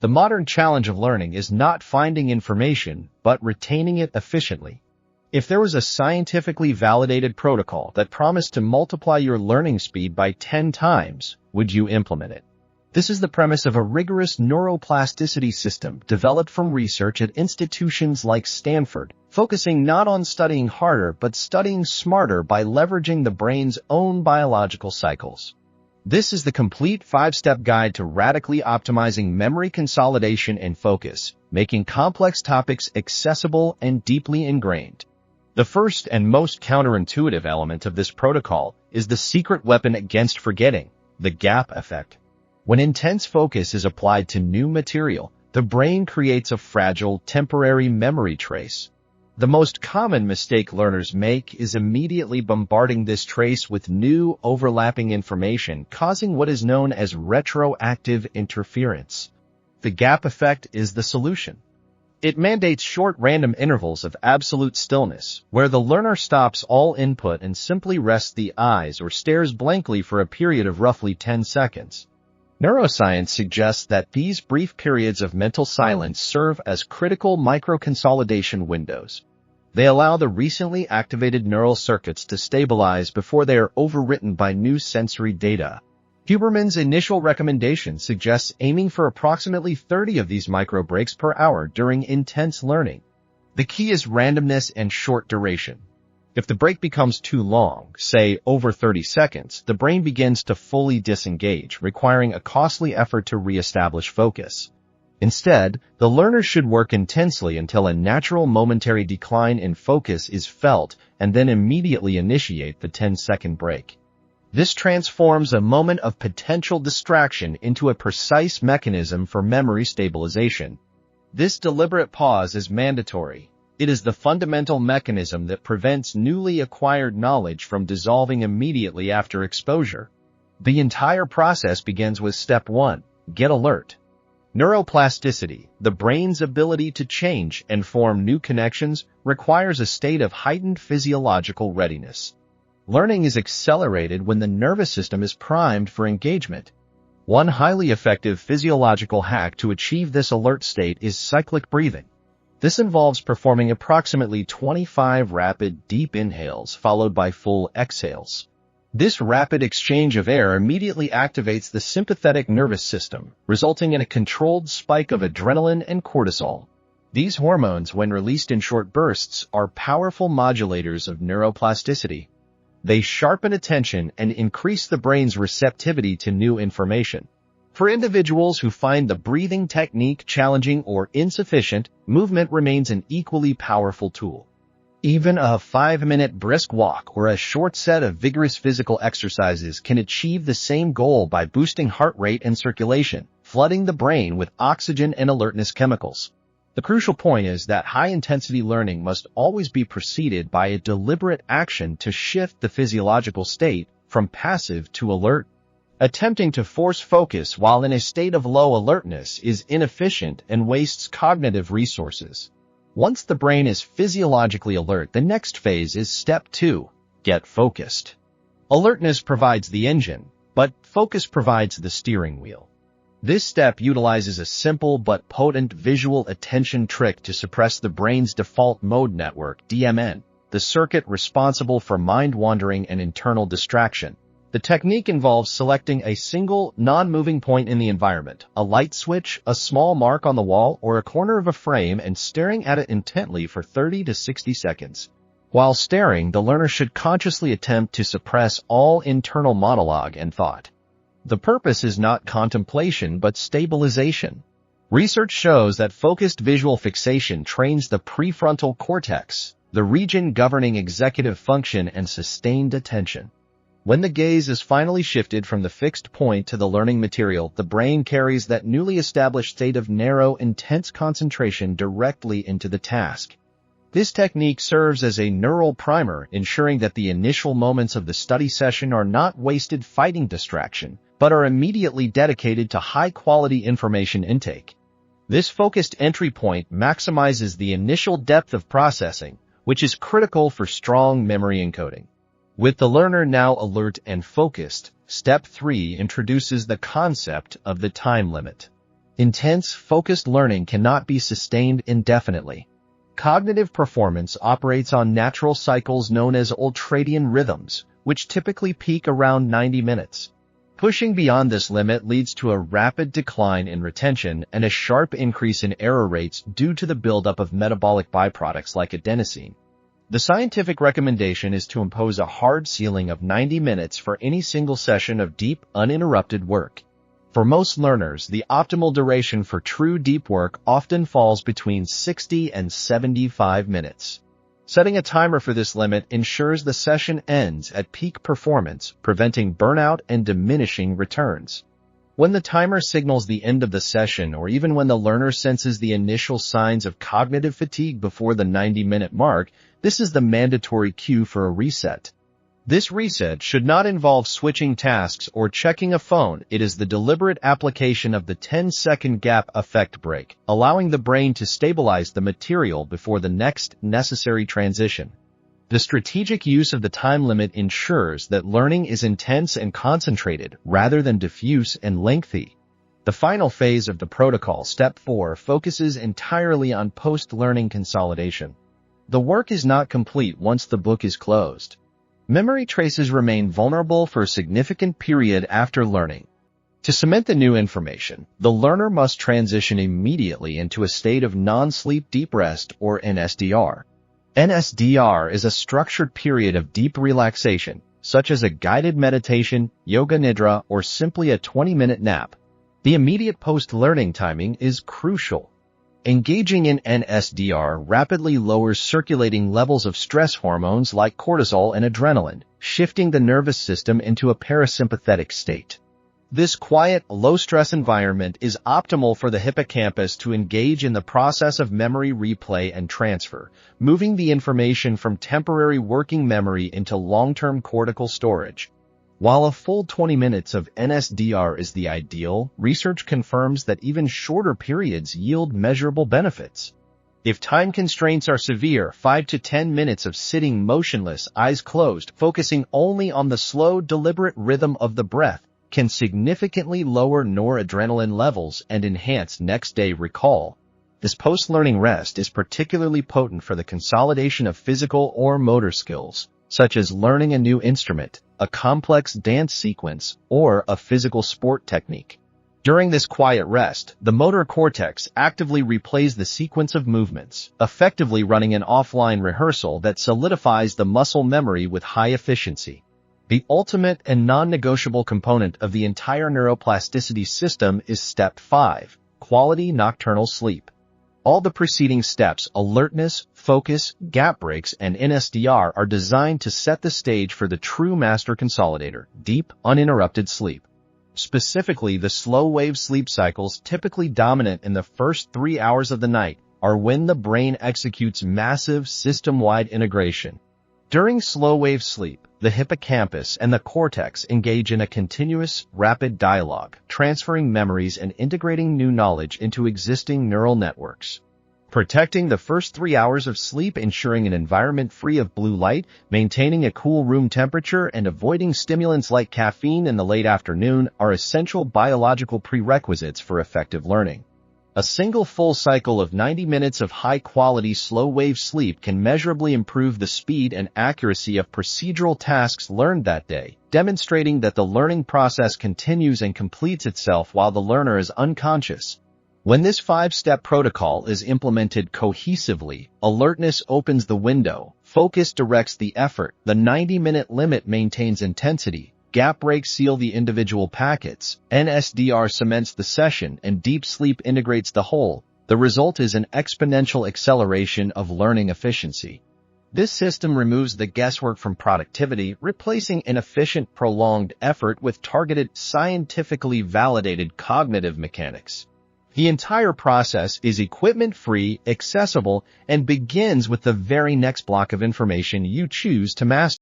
The modern challenge of learning is not finding information, but retaining it efficiently. If there was a scientifically validated protocol that promised to multiply your learning speed by 10 times, would you implement it? This is the premise of a rigorous neuroplasticity system developed from research at institutions like Stanford, focusing not on studying harder but studying smarter by leveraging the brain's own biological cycles. This is the complete 5-step guide to radically optimizing memory consolidation and focus, making complex topics accessible and deeply ingrained. The first and most counterintuitive element of this protocol is the secret weapon against forgetting, the gap effect. When intense focus is applied to new material, the brain creates a fragile, temporary memory trace. The most common mistake learners make is immediately bombarding this trace with new, overlapping information, causing what is known as retroactive interference. The gap effect is the solution. It mandates short random intervals of absolute stillness, where the learner stops all input and simply rests the eyes or stares blankly for a period of roughly 10 seconds. Neuroscience suggests that these brief periods of mental silence serve as critical microconsolidation windows. They allow the recently activated neural circuits to stabilize before they are overwritten by new sensory data. Huberman's initial recommendation suggests aiming for approximately 30 of these micro breaks per hour during intense learning. The key is randomness and short duration. If the break becomes too long, say over 30 seconds, the brain begins to fully disengage, requiring a costly effort to reestablish focus. Instead, the learner should work intensely until a natural momentary decline in focus is felt and then immediately initiate the 10-second break. This transforms a moment of potential distraction into a precise mechanism for memory stabilization. This deliberate pause is mandatory. It is the fundamental mechanism that prevents newly acquired knowledge from dissolving immediately after exposure. The entire process begins with step 1, get alert. Neuroplasticity, the brain's ability to change and form new connections, requires a state of heightened physiological readiness. Learning is accelerated when the nervous system is primed for engagement. One highly effective physiological hack to achieve this alert state is cyclic breathing. This involves performing approximately 25 rapid, deep inhales followed by full exhales. This rapid exchange of air immediately activates the sympathetic nervous system, resulting in a controlled spike of adrenaline and cortisol. These hormones, when released in short bursts, are powerful modulators of neuroplasticity. They sharpen attention and increase the brain's receptivity to new information. For individuals who find the breathing technique challenging or insufficient, movement remains an equally powerful tool. Even a 5-minute brisk walk or a short set of vigorous physical exercises can achieve the same goal by boosting heart rate and circulation, flooding the brain with oxygen and alertness chemicals. The crucial point is that high-intensity learning must always be preceded by a deliberate action to shift the physiological state from passive to alert. Attempting to force focus while in a state of low alertness is inefficient and wastes cognitive resources. Once the brain is physiologically alert, the next phase is step 2, get focused. Alertness provides the engine, but focus provides the steering wheel. This step utilizes a simple but potent visual attention trick to suppress the brain's default mode network, DMN, the circuit responsible for mind-wandering and internal distraction. The technique involves selecting a single, non-moving point in the environment, a light switch, a small mark on the wall, or a corner of a frame, and staring at it intently for 30 to 60 seconds. While staring, the learner should consciously attempt to suppress all internal monologue and thought. The purpose is not contemplation but stabilization. Research shows that focused visual fixation trains the prefrontal cortex, the region governing executive function and sustained attention. When the gaze is finally shifted from the fixed point to the learning material, the brain carries that newly established state of narrow, intense concentration directly into the task. This technique serves as a neural primer, ensuring that the initial moments of the study session are not wasted fighting distraction, but are immediately dedicated to high-quality information intake. This focused entry point maximizes the initial depth of processing, which is critical for strong memory encoding. With the learner now alert and focused, step 3 introduces the concept of the time limit. Intense, focused learning cannot be sustained indefinitely. Cognitive performance operates on natural cycles known as ultradian rhythms, which typically peak around 90 minutes. Pushing beyond this limit leads to a rapid decline in retention and a sharp increase in error rates due to the buildup of metabolic byproducts like adenosine. The scientific recommendation is to impose a hard ceiling of 90 minutes for any single session of deep, uninterrupted work. For most learners, the optimal duration for true deep work often falls between 60 and 75 minutes. Setting a timer for this limit ensures the session ends at peak performance, preventing burnout and diminishing returns. When the timer signals the end of the session, or even when the learner senses the initial signs of cognitive fatigue before the 90-minute mark, this is the mandatory cue for a reset. This reset should not involve switching tasks or checking a phone. It is the deliberate application of the 10-second gap effect break, allowing the brain to stabilize the material before the next necessary transition. The strategic use of the time limit ensures that learning is intense and concentrated rather than diffuse and lengthy. The final phase of the protocol, Step 4, focuses entirely on post-learning consolidation. The work is not complete once the book is closed. Memory traces remain vulnerable for a significant period after learning. To cement the new information, the learner must transition immediately into a state of non-sleep deep rest, or NSDR. NSDR is a structured period of deep relaxation, such as a guided meditation, yoga nidra, or simply a 20-minute nap. The immediate post-learning timing is crucial. Engaging in NSDR rapidly lowers circulating levels of stress hormones like cortisol and adrenaline, shifting the nervous system into a parasympathetic state. This quiet, low-stress environment is optimal for the hippocampus to engage in the process of memory replay and transfer, moving the information from temporary working memory into long-term cortical storage. While a full 20 minutes of NSDR is the ideal, research confirms that even shorter periods yield measurable benefits. If time constraints are severe, 5 to 10 minutes of sitting motionless, eyes closed, focusing only on the slow, deliberate rhythm of the breath, can significantly lower noradrenaline levels and enhance next-day recall. This post-learning rest is particularly potent for the consolidation of physical or motor skills, such as learning a new instrument, a complex dance sequence, or a physical sport technique. During this quiet rest, the motor cortex actively replays the sequence of movements, effectively running an offline rehearsal that solidifies the muscle memory with high efficiency. The ultimate and non-negotiable component of the entire neuroplasticity system is Step 5, quality nocturnal sleep. All the preceding steps, alertness, focus, gap breaks, and NSDR, are designed to set the stage for the true master consolidator, deep, uninterrupted sleep. Specifically, the slow-wave sleep cycles, typically dominant in the first 3 hours of the night, are when the brain executes massive system-wide integration. During slow-wave sleep, the hippocampus and the cortex engage in a continuous, rapid dialogue, transferring memories and integrating new knowledge into existing neural networks. Protecting the first 3 hours of sleep, ensuring an environment free of blue light, maintaining a cool room temperature, and avoiding stimulants like caffeine in the late afternoon are essential biological prerequisites for effective learning. A single full cycle of 90 minutes of high-quality slow-wave sleep can measurably improve the speed and accuracy of procedural tasks learned that day, demonstrating that the learning process continues and completes itself while the learner is unconscious. When this 5-step protocol is implemented cohesively, alertness opens the window, focus directs the effort, the 90-minute limit maintains intensity, gap breaks seal the individual packets, NSDR cements the session, and deep sleep integrates the whole. The result is an exponential acceleration of learning efficiency. This system removes the guesswork from productivity, replacing inefficient, prolonged effort with targeted, scientifically validated cognitive mechanics. The entire process is equipment-free, accessible, and begins with the very next block of information you choose to master.